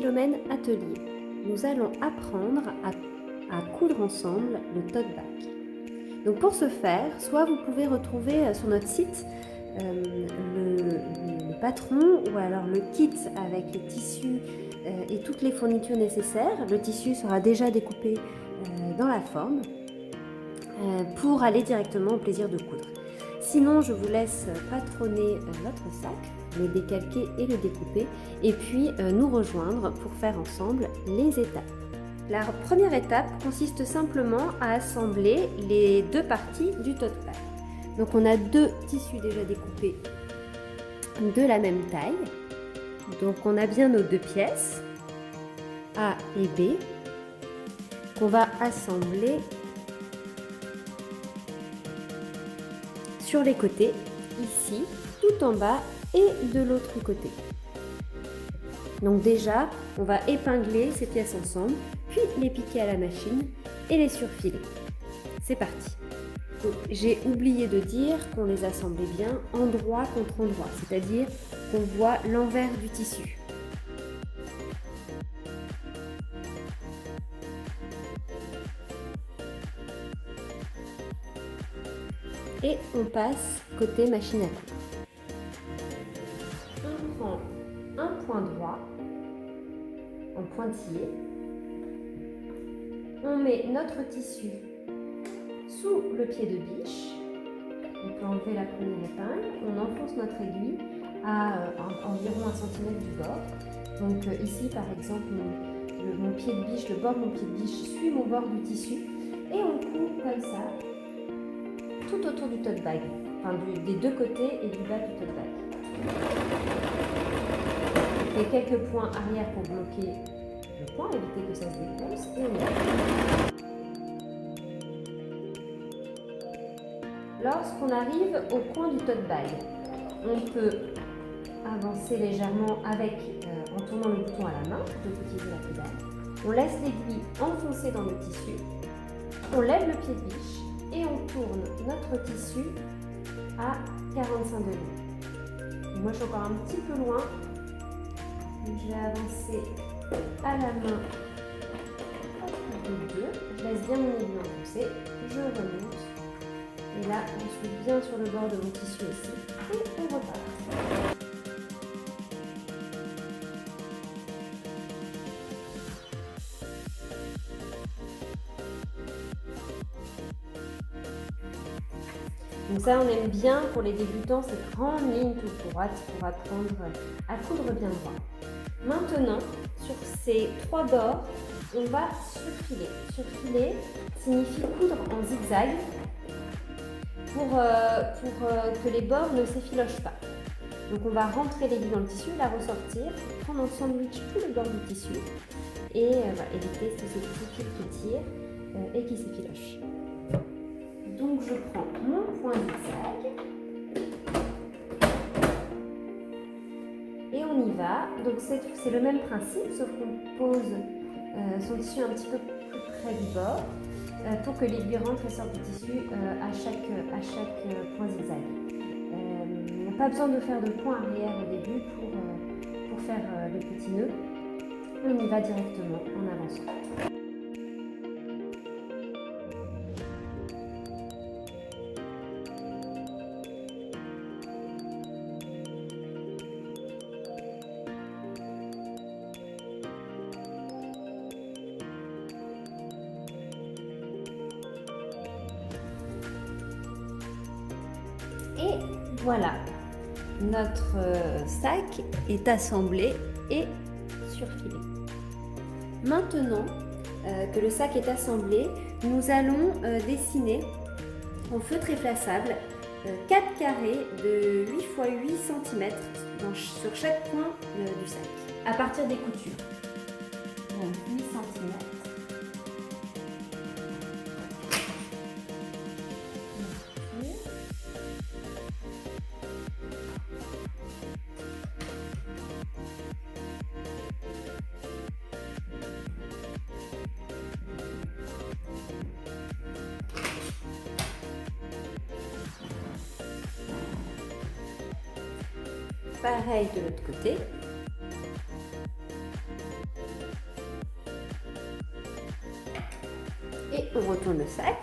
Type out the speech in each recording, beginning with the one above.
Philomène Atelier. Nous allons apprendre à coudre ensemble le tote bag. Donc pour ce faire, soit vous pouvez retrouver sur notre site le patron ou alors le kit avec les tissus et toutes les fournitures nécessaires. Le tissu sera déjà découpé dans la forme pour aller directement au plaisir de coudre. Sinon, je vous laisse patronner votre sac, le décalquer et le découper, et puis nous rejoindre pour faire ensemble les étapes. La première étape consiste simplement à assembler les deux parties du tote bag. Donc on a deux tissus déjà découpés de la même taille. Donc on a bien nos deux pièces, A et B, qu'on va assembler sur les côtés, ici, tout en bas et de l'autre côté. Donc déjà, on va épingler ces pièces ensemble, puis les piquer à la machine et les surfiler. C'est parti. J'ai oublié de dire qu'on les assemblait bien endroit contre endroit, c'est-à-dire qu'on voit l'envers du tissu. Et on passe côté machine à coudre. On prend un point droit en pointillé. On met notre tissu sous le pied de biche. On peut enlever la première épingle. On enfonce notre aiguille à environ 1 cm du bord. Donc ici par exemple, mon pied de biche, le bord de mon pied de biche suit mon bord du tissu. Et on coud comme ça, tout autour du tote bag, enfin des deux côtés et du bas du tote bag. On fait quelques points arrière pour bloquer le point, éviter que ça se défonce, et on y va. Lorsqu'on arrive au coin du tote bag, on peut avancer légèrement en tournant le bouton à la main, plutôt qu'utiliser la pédale. On laisse l'aiguille enfoncer dans le tissu, on lève le pied de biche et on tourne notre tissu à 45 degrés. Moi je suis encore un petit peu loin, je vais avancer à la main de deux, je laisse bien mon aiguille enfoncée, je remonte. Et là, je suis bien sur le bord de mon tissu aussi. Et on repart. Donc ça, on aime bien pour les débutants cette grande ligne toute droite pour apprendre à coudre bien droit. Maintenant, sur ces trois bords, on va surfiler. Surfiler signifie coudre en zigzag pour que les bords ne s'effilochent pas. Donc on va rentrer l'aiguille dans le tissu, la ressortir, prendre en sandwich tout le bord du tissu et éviter tous ces petits fils qui tirent et qui s'effilochent. Donc je prends mon point zigzag et on y va. Donc c'est le même principe, sauf qu'on pose son tissu un petit peu plus près du bord pour que l'aiguille rentre et sorte du tissu à chaque point zigzag. Il n'y a pas besoin de faire de point arrière au début pour faire le petit nœud. On y va directement en avançant. Et voilà, notre sac est assemblé et surfilé. Maintenant que le sac est assemblé, nous allons dessiner en feutre effaçable 4 carrés de 8 x 8 cm sur chaque coin du sac, à partir des coutures. Donc 8 cm. Pareil de l'autre côté. retourne le sac.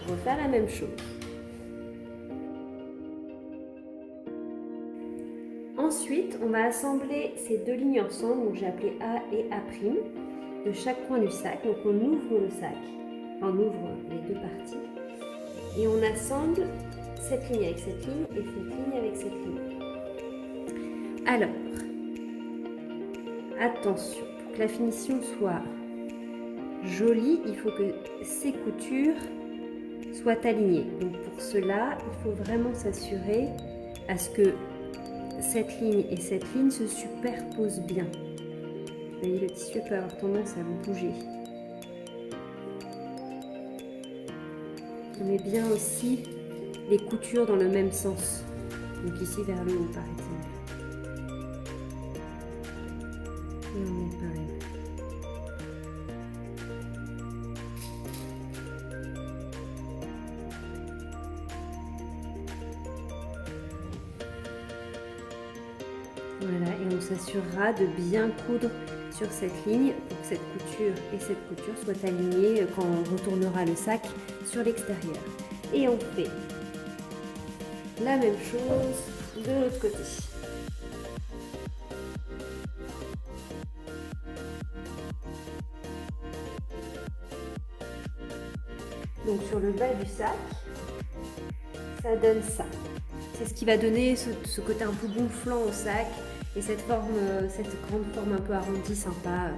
On va faire la même chose. Ensuite, on va assembler ces deux lignes ensemble, donc j'ai appelé A et A', de chaque coin du sac. Donc on ouvre le sac, on ouvre les deux parties, et on assemble cette ligne avec cette ligne et cette ligne avec cette ligne. Alors, attention, pour que la finition soit jolie, il faut que ces coutures soient alignées. Donc pour cela, il faut vraiment s'assurer à ce que cette ligne et cette ligne se superposent bien. Vous voyez, le tissu peut avoir tendance à bouger. On met bien aussi les coutures dans le même sens. Donc ici vers le haut par exemple. Et on met pareil. Voilà, et on s'assurera de bien coudre sur cette ligne pour que cette couture et cette couture soient alignées quand on retournera le sac sur l'extérieur. Et on fait la même chose de l'autre côté. Donc sur le bas du sac, ça donne ça. C'est ce qui va donner ce côté un peu gonflant au sac et cette grande forme un peu arrondie sympa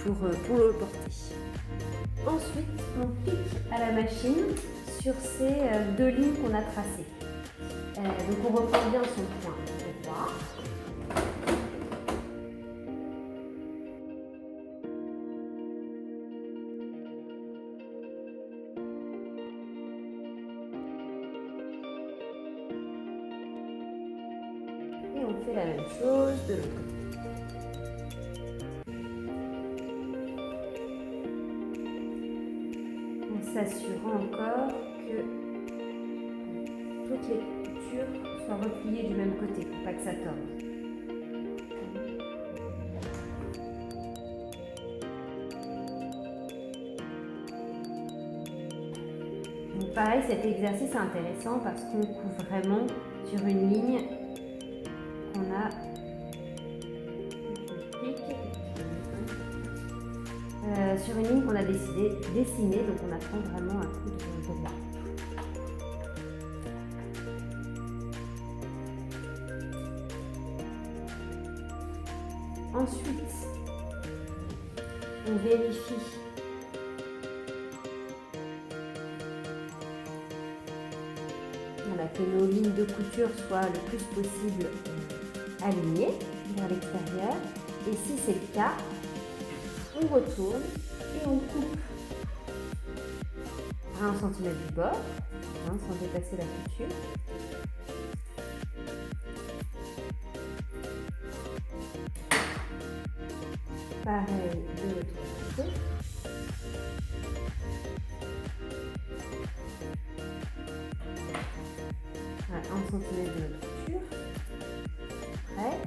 pour le porter. Ensuite, on pique à la machine sur ces deux lignes qu'on a tracées. Donc on reprend bien son point droit. Et on fait la même chose de l'autre côté. En s'assurant encore que toutes les coutures soient repliées du même côté pour pas que ça torde. Donc pareil, cet exercice est intéressant parce qu'on coupe vraiment sur une ligne qu'on a sur une ligne qu'on a dessinée, donc on apprend vraiment à coudre droit. Ensuite, on vérifie que nos lignes de couture soient le plus possible alignées vers l'extérieur. Et si c'est le cas, on retourne et on coupe à 1 cm du bord, sans dépasser la couture. Pareil de l'autre côté. Voilà, 1 cm de notre couture. Prêt.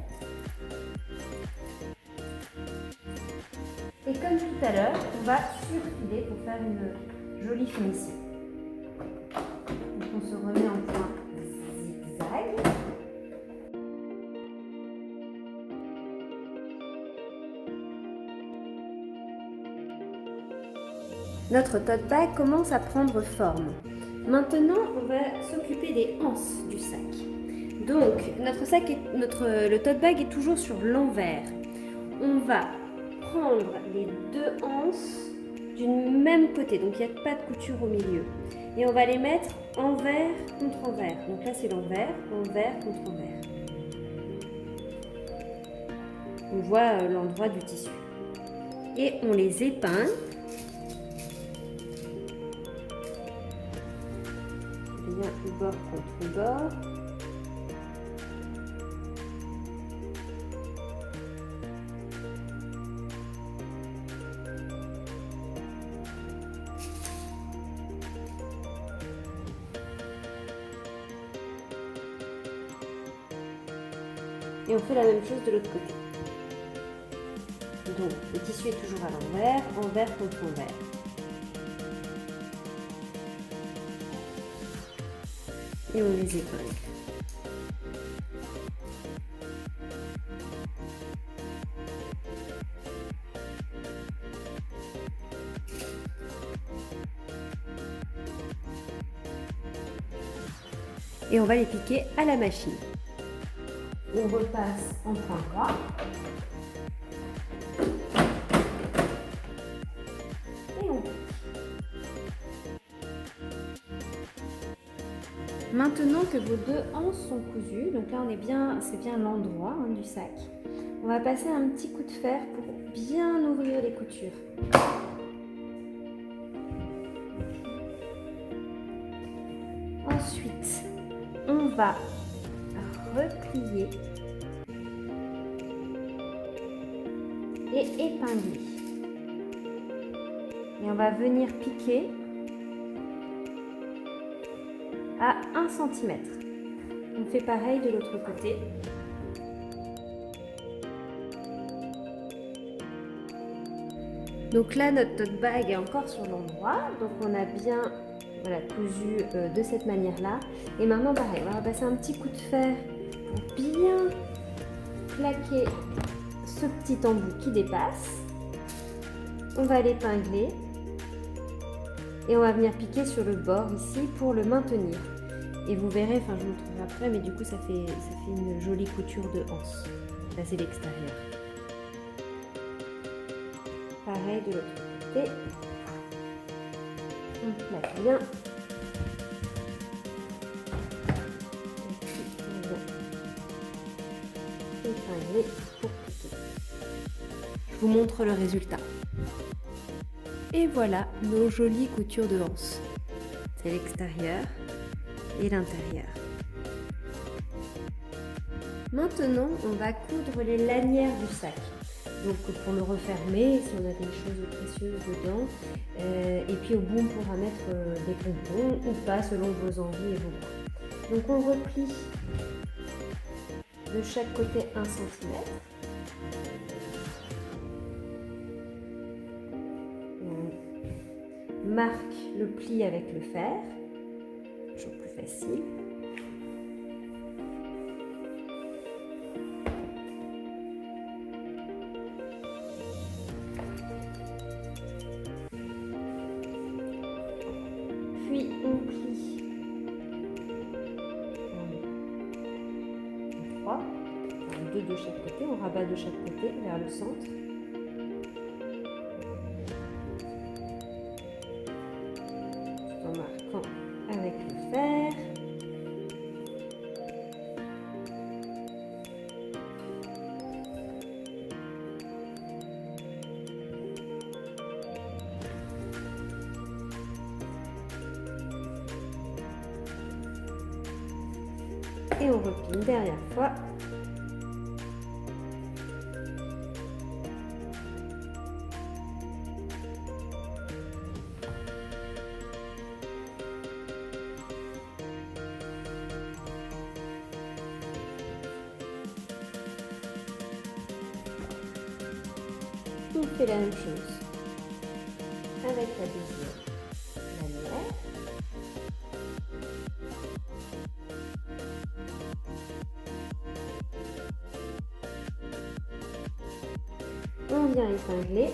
Et comme tout à l'heure, on va surfiler pour faire une jolie finition. Donc on se remet en point zigzag. Notre tote bag commence à prendre forme. Maintenant, on va s'occuper des anses du sac. Donc, le tote bag est toujours sur l'envers. On va prendre les deux anses du même côté, donc il n'y a pas de couture au milieu. Et on va les mettre envers contre envers. Donc là, c'est l'envers, envers contre envers. On voit l'endroit du tissu. Et on les épeint. Bien bord contre bord. Et on fait la même chose de l'autre côté. Donc le tissu est toujours à l'envers, envers contre envers. Et on les épingle. Et on va les piquer à la machine. On repasse en point gras. Et on pique. Maintenant que vos deux anses sont cousues, donc là c'est bien l'endroit du sac, on va passer un petit coup de fer pour bien ouvrir les coutures. Ensuite, on va replier et épingler. Et on va venir piquer à 1 cm. On fait pareil de l'autre côté. Donc là, notre tote bag est encore sur l'endroit. Donc on a bien cousu de cette manière-là. Et maintenant, pareil, on va passer un petit coup de fer pour bien plaquer ce petit embout qui dépasse. On va l'épingler. Et on va venir piquer sur le bord ici pour le maintenir. Et vous verrez, enfin je vous montrerai après, mais du coup ça fait une jolie couture de anse. Là c'est l'extérieur. Pareil de l'autre côté. On plaque bien. Et puis on va épingler pour piquer. Je vous montre le résultat. Et voilà nos jolies coutures de anse. C'est l'extérieur et l'intérieur. Maintenant, on va coudre les lanières du sac. Donc pour le refermer, si on a des choses précieuses dedans. Et puis au bout, on pourra mettre des pompons ou pas selon vos envies et vos goûts. Donc on replie de chaque côté 1 cm. Marque le pli avec le fer, toujours plus facile. Puis on plie en 3, 2 de chaque côté, on rabat de chaque côté vers le centre. En marquant avec le fer. Et on replie une dernière fois. On fait la même chose avec la deuxième lanière. On vient épingler.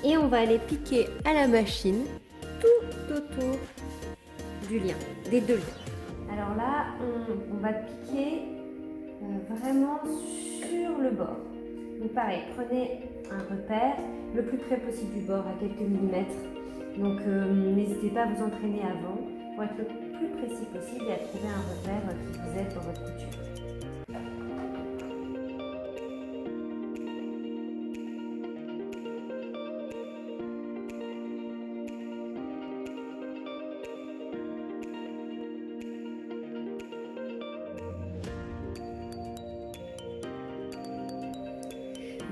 Et on va aller piquer à la machine tout autour du lien, des deux liens. Alors là, on va piquer vraiment sur le bord. Donc pareil, prenez un repère le plus près possible du bord, à quelques millimètres. Donc n'hésitez pas à vous entraîner avant pour être le plus précis possible et à trouver un repère qui vous aide dans votre couture.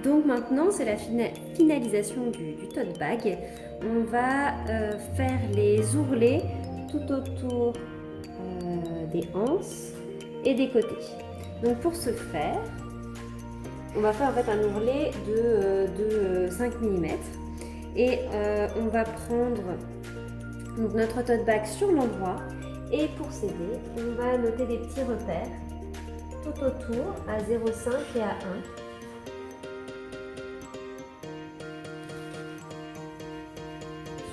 Donc maintenant, c'est la finalisation du tote bag. On va faire les ourlets tout autour des anses et des côtés. Donc pour ce faire, on va faire en fait un ourlet de 5 mm et on va prendre donc, notre tote bag sur l'endroit et pour s'aider, on va noter des petits repères tout autour à 0,5 et à 1.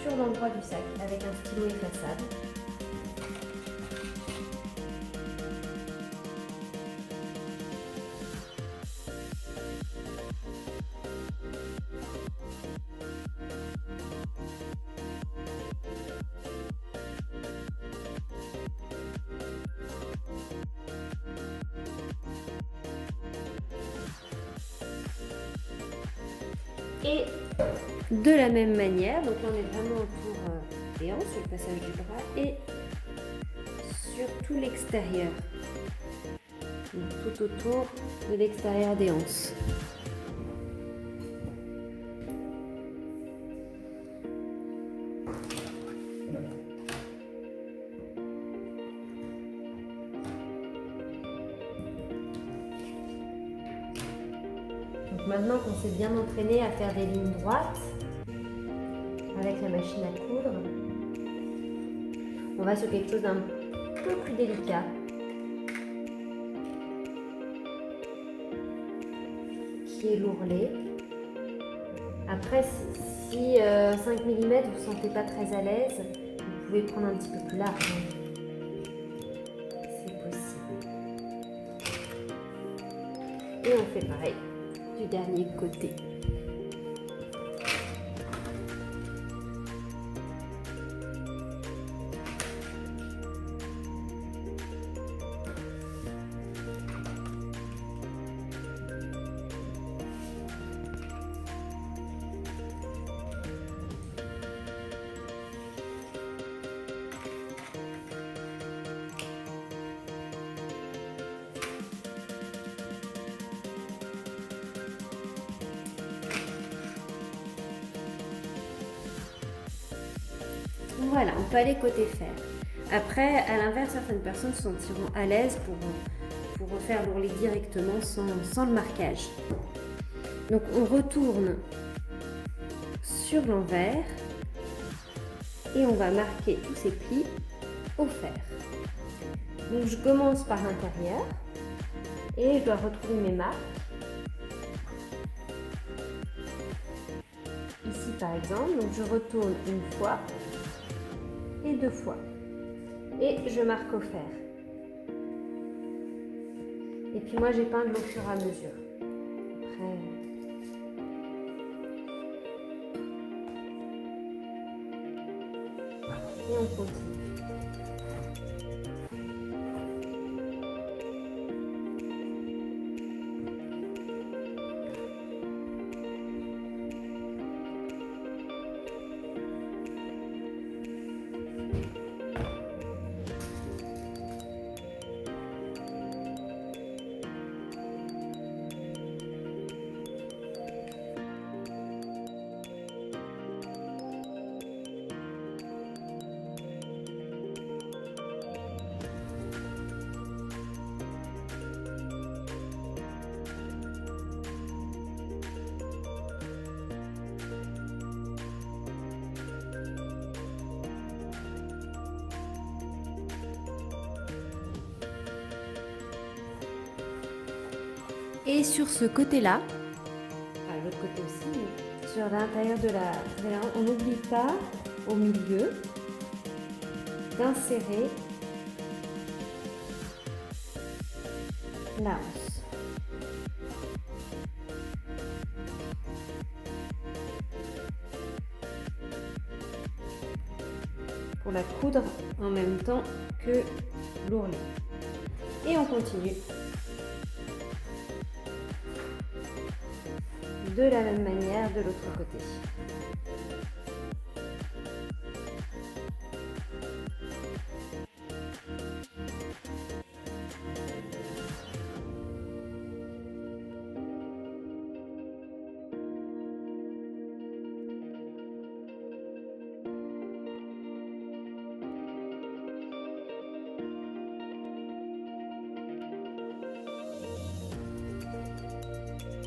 Sur l'endroit du sac avec un stylo effaçable. Et de la même manière, donc là on est vraiment autour des hanches, sur le passage du bras et sur tout l'extérieur, tout autour de l'extérieur des hanches. Donc maintenant qu'on s'est bien entraîné à faire des lignes droites avec la machine à coudre, on va sur quelque chose d'un peu plus délicat. Qui est l'ourlet. Après, si 5 mm vous ne vous sentez pas très à l'aise, vous pouvez prendre un petit peu plus large. C'est possible. Et on fait pareil du dernier côté. Voilà, on peut aller côté fer. Après, à l'inverse, certaines personnes se sentiront à l'aise pour refaire l'ourlet directement sans le marquage. Donc on retourne sur l'envers et on va marquer tous ces plis au fer. Donc je commence par l'intérieur et je dois retrouver mes marques. Ici par exemple, donc je retourne une fois et 2 fois et je marque au fer. Et puis moi j'épingle au fur et à mesure. Après, et on continue. Et sur ce côté-là, l'autre côté aussi, mais sur l'intérieur de la, on n'oublie pas au milieu d'insérer la hausse. Pour la coudre en même temps que l'ourlet. Et on continue. De la même manière de l'autre côté.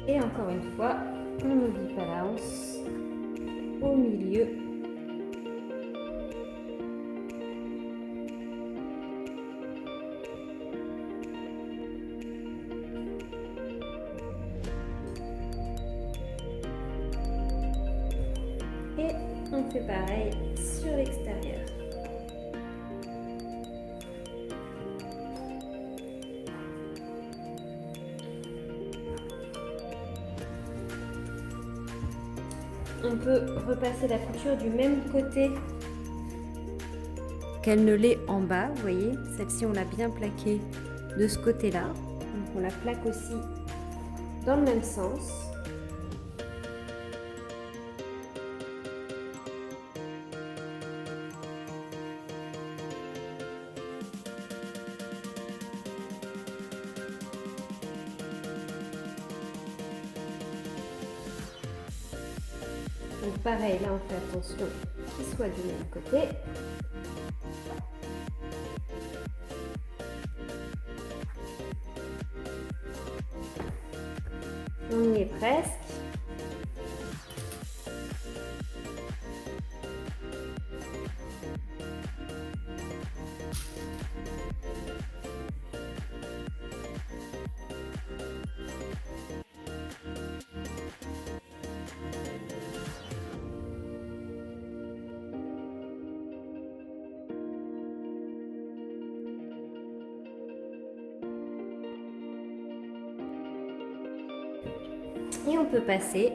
Et encore une fois, on n'oublie pas la anse au milieu. Et on fait pareil sur l'extérieur. On peut repasser la couture du même côté qu'elle ne l'est en bas, vous voyez. Celle-ci, on l'a bien plaquée de ce côté-là. Donc on la plaque aussi dans le même sens. Donc pareil, là on fait attention qu'il soit du même côté. On y est presque. Et on peut passer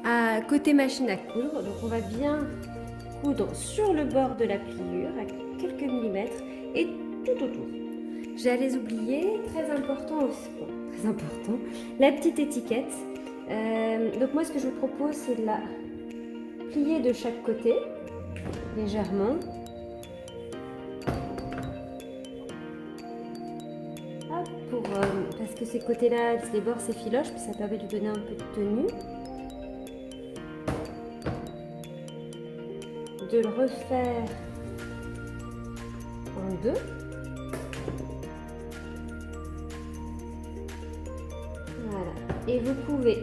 à côté machine à coudre. Donc on va bien coudre sur le bord de la pliure à quelques millimètres et tout autour. J'allais oublier, très important aussi, très important, la petite étiquette. Donc moi ce que je vous propose c'est de la plier de chaque côté, légèrement. Parce que ces côtés-là, les bords s'effilochent, puis ça permet de donner un peu de tenue. De le refaire en deux. Voilà. Et vous pouvez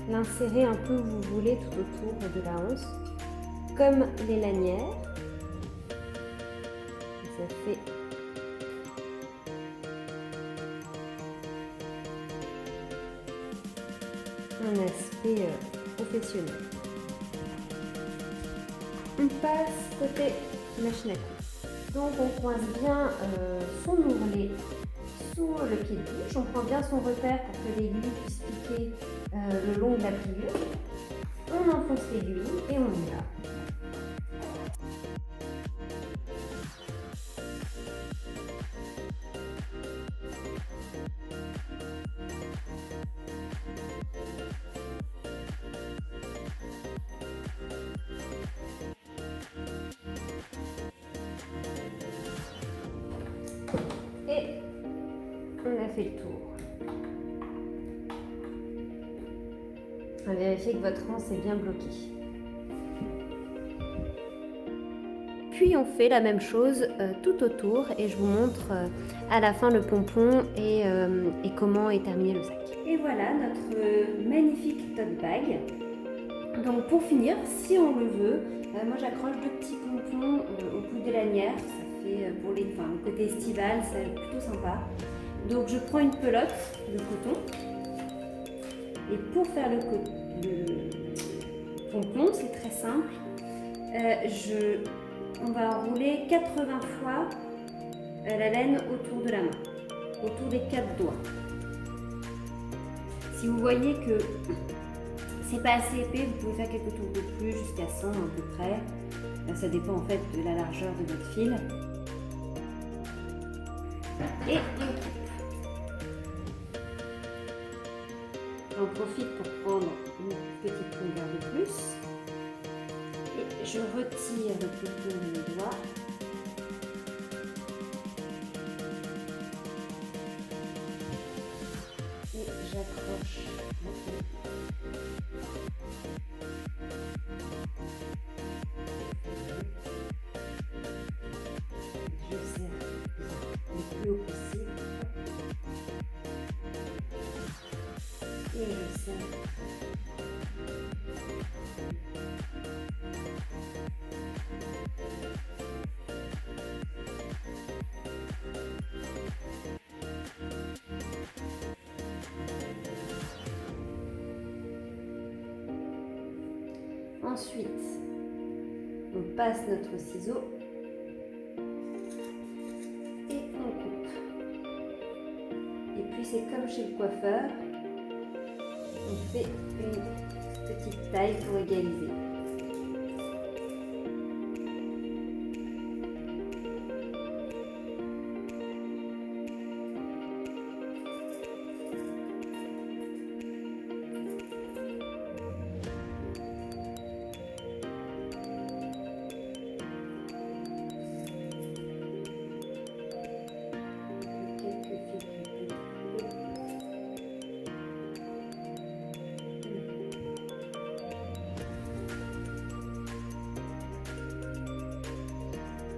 l'insérer un peu où vous voulez tout autour de la hanche, comme les lanières. Ça fait un aspect professionnel. On passe côté machine à coudre. Donc on coince bien son ourlet sous le pied de bouche. On prend bien son repère pour que l'aiguille puisse piquer le long de la pliure. On enfonce l'aiguille et on y va. Et on a fait le tour. On va vérifier que votre anse est bien bloqué. Puis on fait la même chose tout autour et je vous montre à la fin le pompon et comment est terminé le sac. Et voilà notre magnifique tote bag. Donc pour finir, si on le veut, moi j'accroche deux petits pompons au bout des lanières. Ça fait pour le côté estival, c'est plutôt sympa. Donc je prends une pelote de coton. Et pour faire le pompon, c'est très simple. On va enrouler 80 fois la laine autour de la main, autour des 4 doigts. Si vous voyez que c'est pas assez épais, vous pouvez faire quelques tours de plus, jusqu'à 100 à peu près. Ça dépend en fait de la largeur de votre fil. Et on coupe. J'en profite pour prendre une petite longueur de plus. Et je retire le pompon de mes doigts. Et j'accroche la peau. Je serre le plus haut possible. Et Ensuite, on passe notre ciseau et on coupe. Et puis c'est comme chez le coiffeur, on fait une petite taille pour égaliser.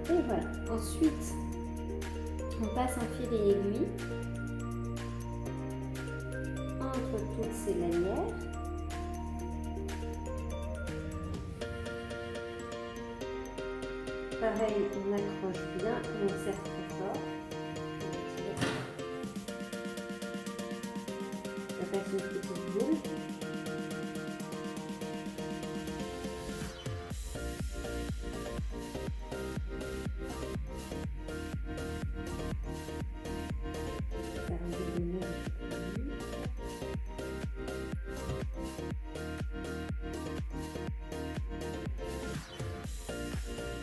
Et voilà. Ensuite, on passe un fil et aiguille entre toutes ces lanières. Pareil, on accroche bien et on serre très fort. Ça passe une petite boule.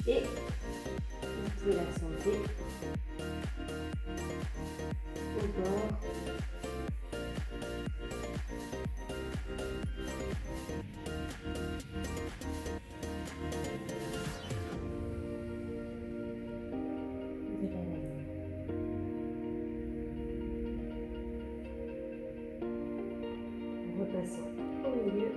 Et vous pouvez l'accenter au bord. En repassant au milieu.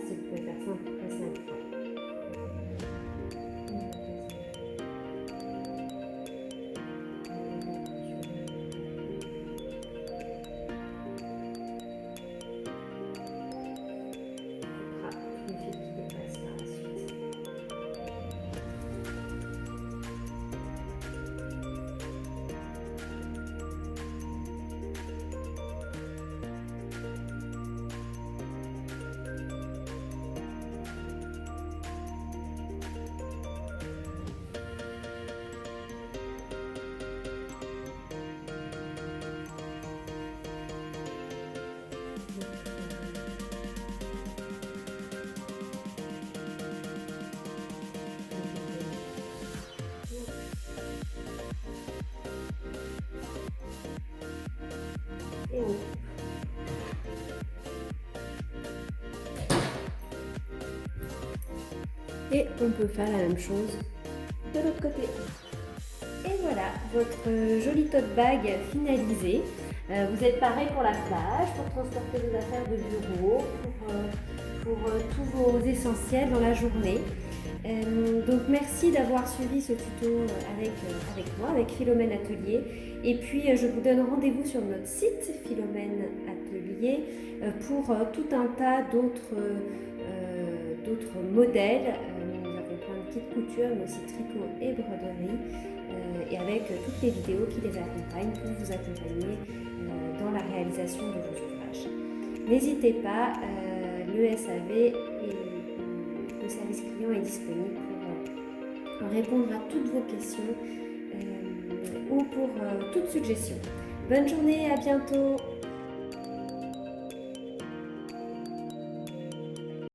Vous pouvez faire ça à peu près 5 fois. On fera tous les fils qui dépassent par la suite. Et on coupe. Et on peut faire la même chose de l'autre côté. Et voilà, votre jolie tote bag finalisée. Vous êtes paré pour la plage, pour transporter vos affaires de bureau, pour tous vos essentiels dans la journée. Donc merci d'avoir suivi ce tuto avec moi, avec Philomène Atelier. Et puis je vous donne rendez-vous sur notre site Philomène Atelier pour tout un tas d'autres modèles. Nous avons plein de kits couture, mais aussi tricot et broderie, et avec toutes les vidéos qui les accompagnent pour vous accompagner dans la réalisation de vos ouvrages. N'hésitez pas, le SAV et le service client est disponible pour répondre à toutes vos questions ou pour toute suggestion. Bonne journée, à bientôt!